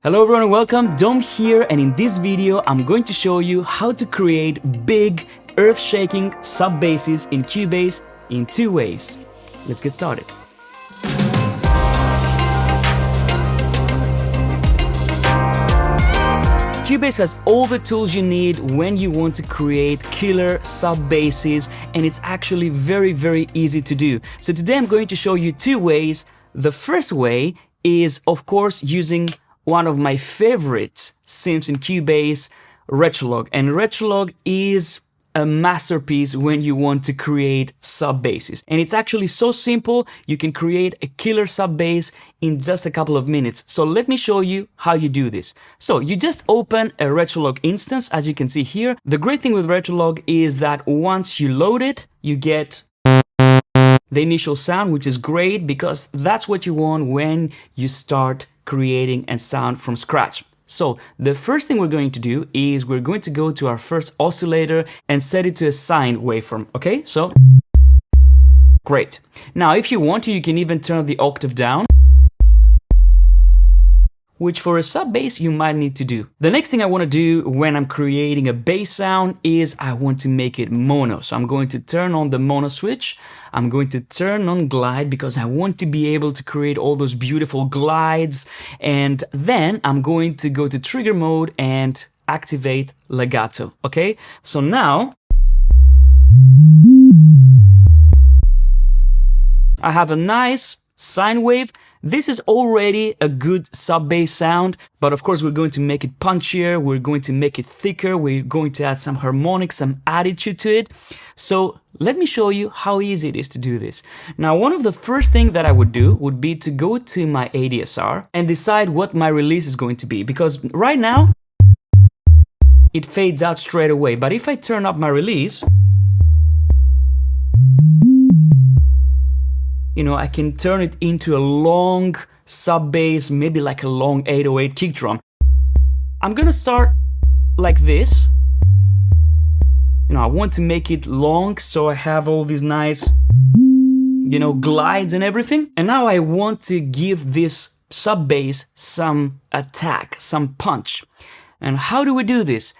Hello everyone and welcome, Dom here, and in this video I'm going to show you how to create big, earth-shaking sub-basses in Cubase in two ways. Let's get started. Cubase has all the tools you need when you want to create killer sub-basses, and it's actually very easy to do. So today I'm going to show you two ways. The first way is, of course, using one of my favorite synths in Cubase, Retrolog. And Retrolog is a masterpiece when you want to create sub-basses. And it's actually so simple, you can create a killer sub-bass in just a couple of minutes. So let me show you how you do this. So you just open a Retrolog instance, as you can see here. The great thing with Retrolog is that once you load it, you get the initial sound, which is great because that's what you want when you start creating a sound from scratch. So the first thing we're going to do is we're going to go to our first oscillator and set it to a sine waveform, okay? So, great. Now if you want to, you can even turn the octave down, which for a sub-bass you might need to do. The next thing I want to do when I'm creating a bass sound is I want to make it mono. So I'm going to turn on the mono switch. I'm going to turn on glide because I want to be able to create all those beautiful glides. And then I'm going to go to trigger mode and activate legato, okay? So now I have a nice sine wave. This is already a good sub-bass sound, but of course we're going to make it punchier, we're going to make it thicker, we're going to add some harmonics, some attitude to it. So let me show you how easy it is to do this. Now, one of the first things that I would do would be to go to my ADSR and decide what my release is going to be, because right now it fades out straight away. But if I turn up my release, you know, I can turn it into a long sub-bass, maybe like a long 808 kick drum. I'm gonna start like this. You know, I want to make it long, so I have all these nice, you know, glides and everything. And now I want to give this sub-bass some attack, some punch. And how do we do this?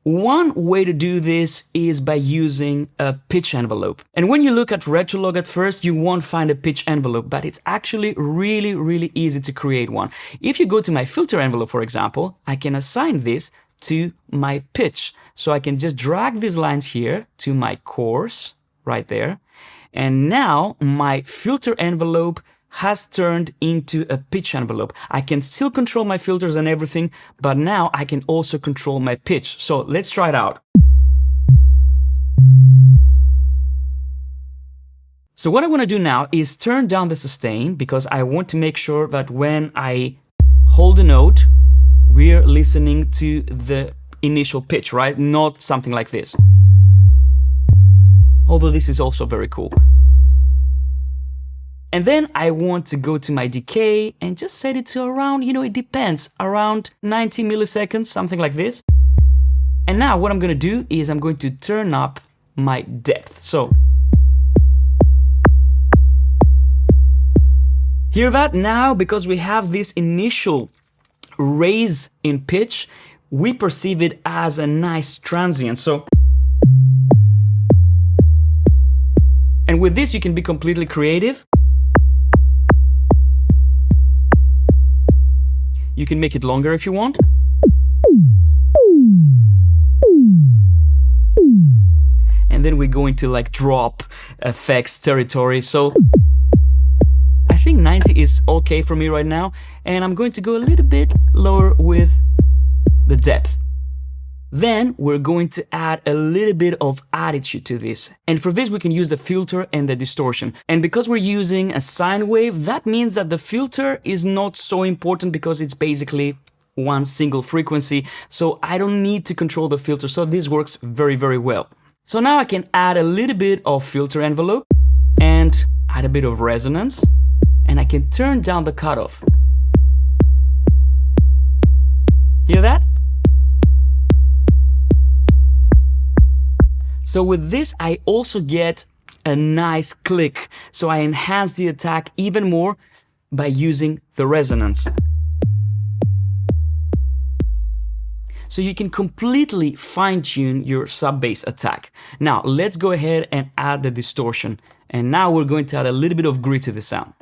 One way to do this is by using a pitch envelope. And when you look at Retrolog at first, you won't find a pitch envelope, but it's actually really easy to create one. If you go to my filter envelope, for example, I can assign this to my pitch. So I can just drag these lines here to my coarse, right there. And now my filter envelope has turned into a pitch envelope. I can still control my filters and everything, but now I can also control my pitch. So let's try it out. So what I want to do now is turn down the sustain because I want to make sure that when I hold a note, we're listening to the initial pitch, right? Not something like this. Although this is also very cool. And then I want to go to my decay and just set it to around, you know, it depends, around 90 milliseconds, something like this. And now what I'm going to do is I'm going to turn up my depth. So, hear that? Now, because we have this initial raise in pitch, we perceive it as a nice transient. So, and with this you can be completely creative. You can make it longer if you want. And then we go into like drop effects territory. So I think 90 is okay for me right now. And I'm going to go a little bit lower with the depth. Then we're going to add a little bit of attitude to this. And for this, we can use the filter and the distortion. And because we're using a sine wave, that means that the filter is not so important because it's basically one single frequency. So I don't need to control the filter. So this works very well. So now I can add a little bit of filter envelope and add a bit of resonance. And I can turn down the cutoff. Hear that? So with this, I also get a nice click. So I enhance the attack even more by using the resonance. so you can completely fine-tune your sub-bass attack. Now, let's go ahead and add the distortion. And now we're going to add a little bit of grit to the sound.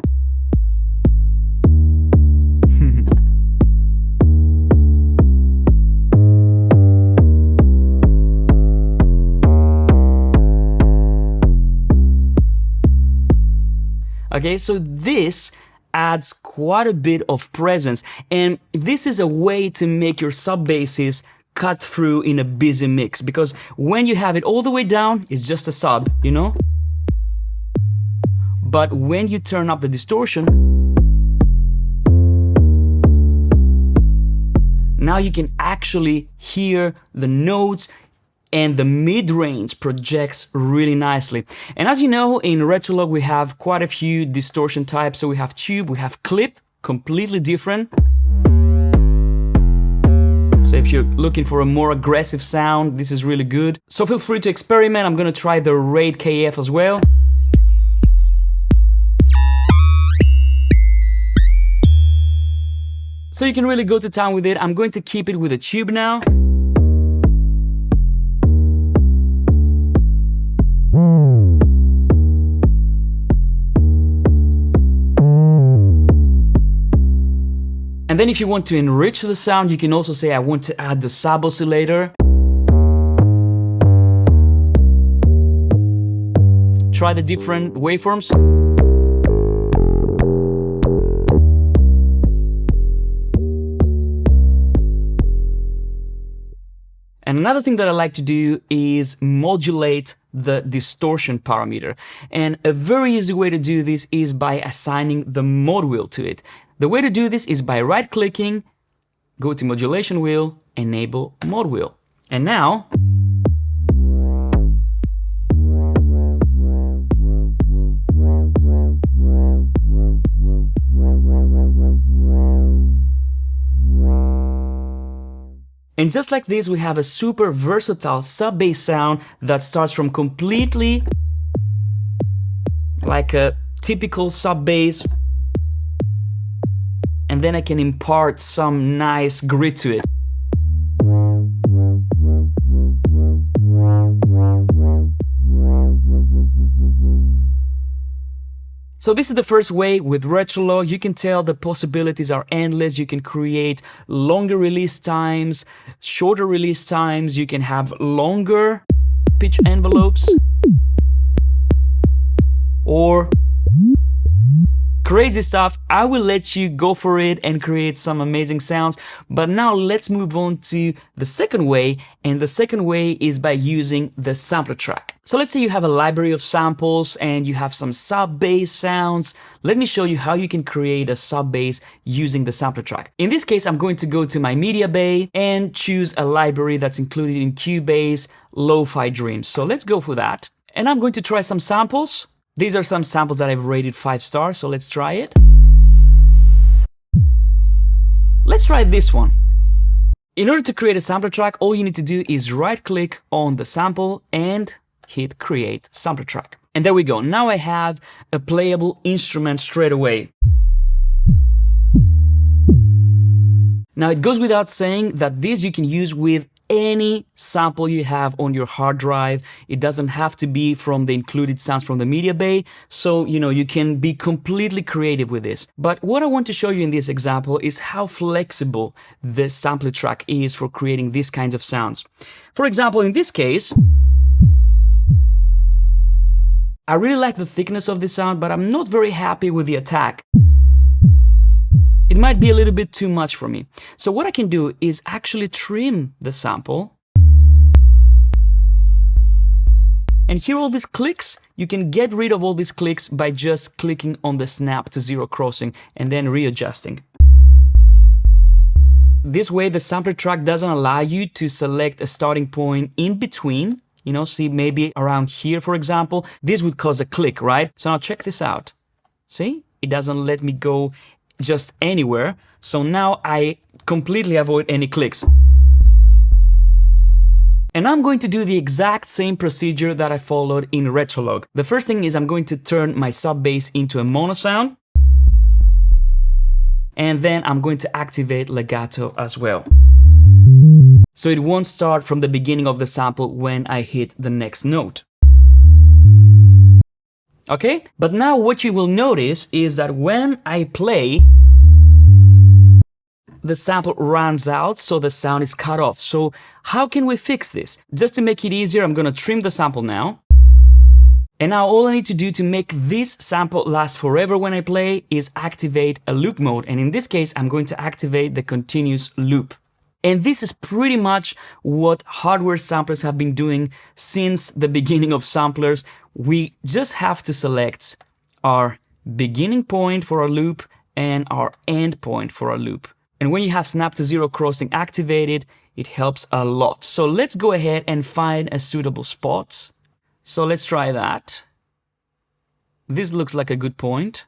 Okay, so this adds quite a bit of presence, and this is a way to make your sub basses cut through in a busy mix, because when you have it all the way down, it's just a sub, you know? But when you turn up the distortion, now you can actually hear the notes, and the mid-range projects really nicely. And as you know, in Retrolog we have quite a few distortion types. So we have tube, we have clip, completely different. So if you're looking for a more aggressive sound, this is really good. So feel free to experiment. I'm gonna try the Rate KF as well. So you can really go to town with it. I'm going to keep it with a tube now. And then if you want to enrich the sound, you can also say, I want to add the sub oscillator. Try the different waveforms. And another thing that I like to do is modulate the distortion parameter. And a very easy way to do this is by assigning the mod wheel to it. The way to do this is by right-clicking, go to modulation wheel, enable mod wheel. And now, and just like this, we have a super versatile sub-bass sound that starts from completely like a typical sub-bass, and then I can impart some nice grit to it. So this is the first way with Retrolog. You can tell the possibilities are endless. You can create longer release times, shorter release times. You can have longer pitch envelopes, or crazy stuff. I will let you go for it and create some amazing sounds. But now let's move on to the second way. And the second way is by using the sampler track. So let's say you have a library of samples and you have some sub-bass sounds. Let me show you how you can create a sub-bass using the sampler track. In this case, I'm going to go to my media bay and choose a library that's included in Cubase Lo-Fi Dreams. So let's go for that. And I'm going to try some samples. These are some samples that I've rated 5 stars, so let's try it. Let's try this one. In order to create a sampler track, all you need to do is right-click on the sample and hit Create Sampler Track. And there we go. Now I have a playable instrument straight away. Now it goes without saying that this you can use with any sample you have on your hard drive. It doesn't have to be from the included sounds from the media bay. So, you can be completely creative with this. But what I want to show you in this example is how flexible the sampler track is for creating these kinds of sounds. For example, in this case, I really like the thickness of this sound, but I'm not very happy with the attack. It might be a little bit too much for me. So what I can do is actually trim the sample. And hear all these clicks? You can get rid of all these clicks by just clicking on the snap to zero crossing and then readjusting. This way the sampler track doesn't allow you to select a starting point in between. See, maybe around here, for example. This would cause a click, right? So now check this out. See? It doesn't let me go just anywhere. So now I completely avoid any clicks. And I'm going to do the exact same procedure that I followed in Retrolog. The first thing is I'm going to turn my sub bass into a mono sound. And then I'm going to activate legato as well. so it won't start from the beginning of the sample when I hit the next note. Okay? But now what you will notice is that when I play, the sample runs out, so the sound is cut off. So how can we fix this? Just to make it easier, I'm gonna trim the sample now. And now all I need to do to make this sample last forever when I play is activate a loop mode. And in this case, I'm going to activate the continuous loop. And this is pretty much what hardware samplers have been doing since the beginning of samplers. We just have to select our beginning point for our loop and our end point for our loop. And when you have snap to zero crossing activated, it helps a lot. So let's go ahead and find a suitable spot. So let's try that. This looks like a good point.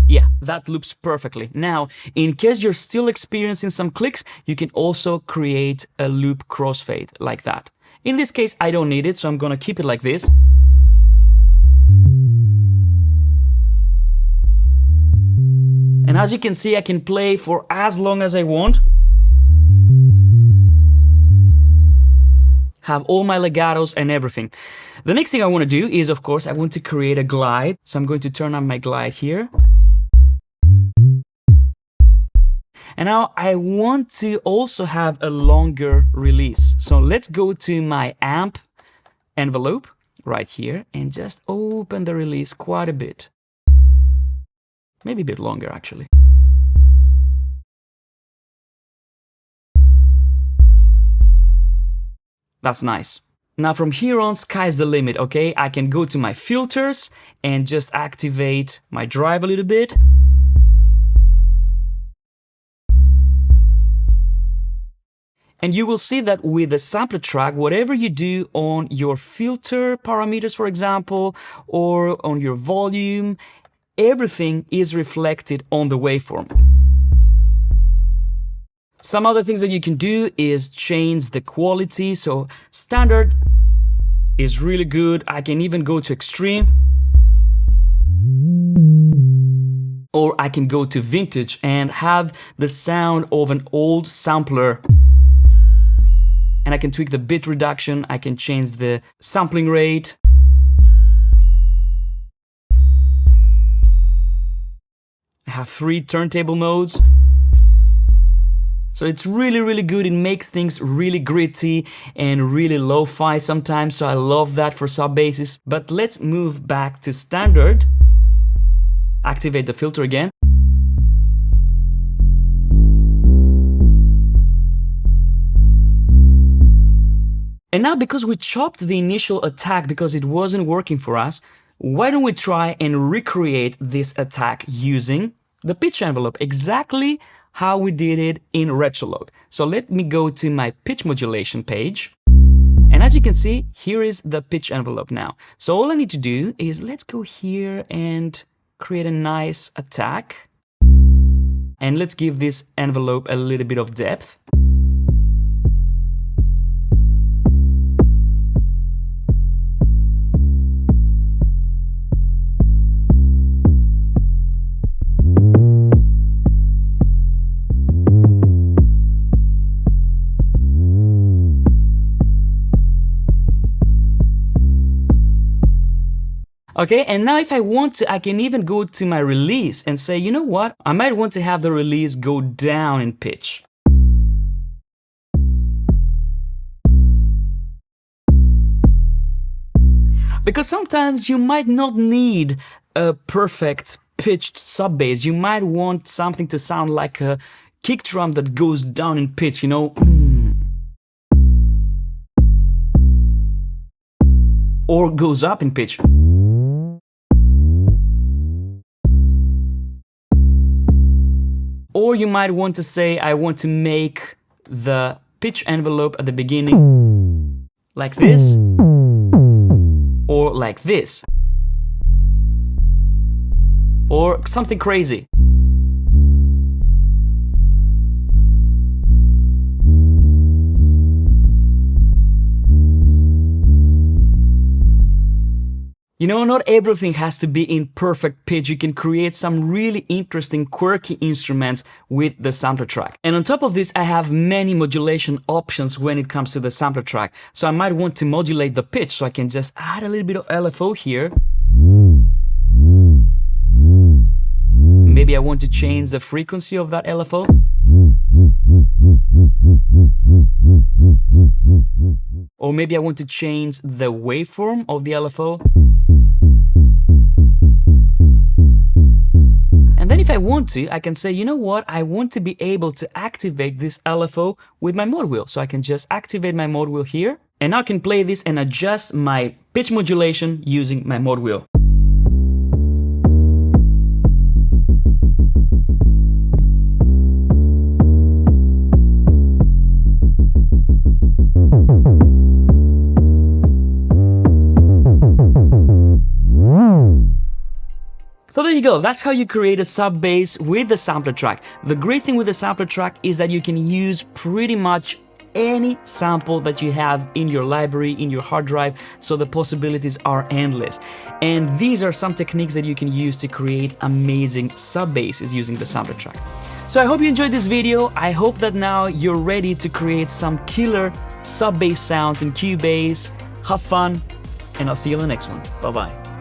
Yeah, that loops perfectly. Now, in case you're still experiencing some clicks, you can also create a loop crossfade like that. In this case, I don't need it, so I'm gonna keep it like this. And as you can see, I can play for as long as I want. Have all my legatos and everything. The next thing I want to do is, of course, I want to create a glide. So I'm going to turn on my glide here. And now I want to also have a longer release. So let's go to my amp envelope right here and just open the release quite a bit. Maybe a bit longer, actually. That's nice. Now from here on, sky's the limit, okay? I can go to my filters and just activate my drive a little bit. And you will see that with the sampler track, whatever you do on your filter parameters, for example, or on your volume, everything is reflected on the waveform. Some other things that you can do is change the quality. So standard is really good. I can even go to extreme. Or I can go to vintage and have the sound of an old sampler. And I can tweak the bit reduction. I can change the sampling rate. I have 3 turntable modes. So it's really, really good. It makes things really gritty and really lo-fi sometimes. So I love that for sub basses. But let's move back to standard. Activate the filter again. And now because we chopped the initial attack because it wasn't working for us, why don't we try and recreate this attack using the pitch envelope, exactly how we did it in Retrolog. So let me go to my pitch modulation page. And as you can see, here is the pitch envelope now. So all I need to do is let's go here and create a nice attack. And let's give this envelope a little bit of depth. Okay, and now if I want to, I can even go to my release and say, you know what? I might want to have the release go down in pitch. Because sometimes you might not need a perfect pitched sub bass. You might want something to sound like a kick drum that goes down in pitch, you know? Or goes up in pitch. Or you might want to say, I want to make the pitch envelope at the beginning like this, or like this, or something crazy. You know, not everything has to be in perfect pitch. You can create some really interesting, quirky instruments with the sampler track. And on top of this, I have many modulation options when it comes to the sampler track. So I might want to modulate the pitch, so I can just add a little bit of LFO here. Maybe I want to change the frequency of that LFO. Or maybe I want to change the waveform of the LFO. And then if I want to, I can say, you know what, I want to be able to activate this LFO with my mode wheel. So I can just activate my mode wheel here. And now I can play this and adjust my pitch modulation using my mode wheel. So there you go, that's how you create a sub bass with the sampler track. The great thing with the sampler track is that you can use pretty much any sample that you have in your library, in your hard drive, so the possibilities are endless. And these are some techniques that you can use to create amazing sub basses using the sampler track. So I hope you enjoyed this video. I hope that now you're ready to create some killer sub bass sounds in Cubase. Have fun, and I'll see you in the next one. Bye bye.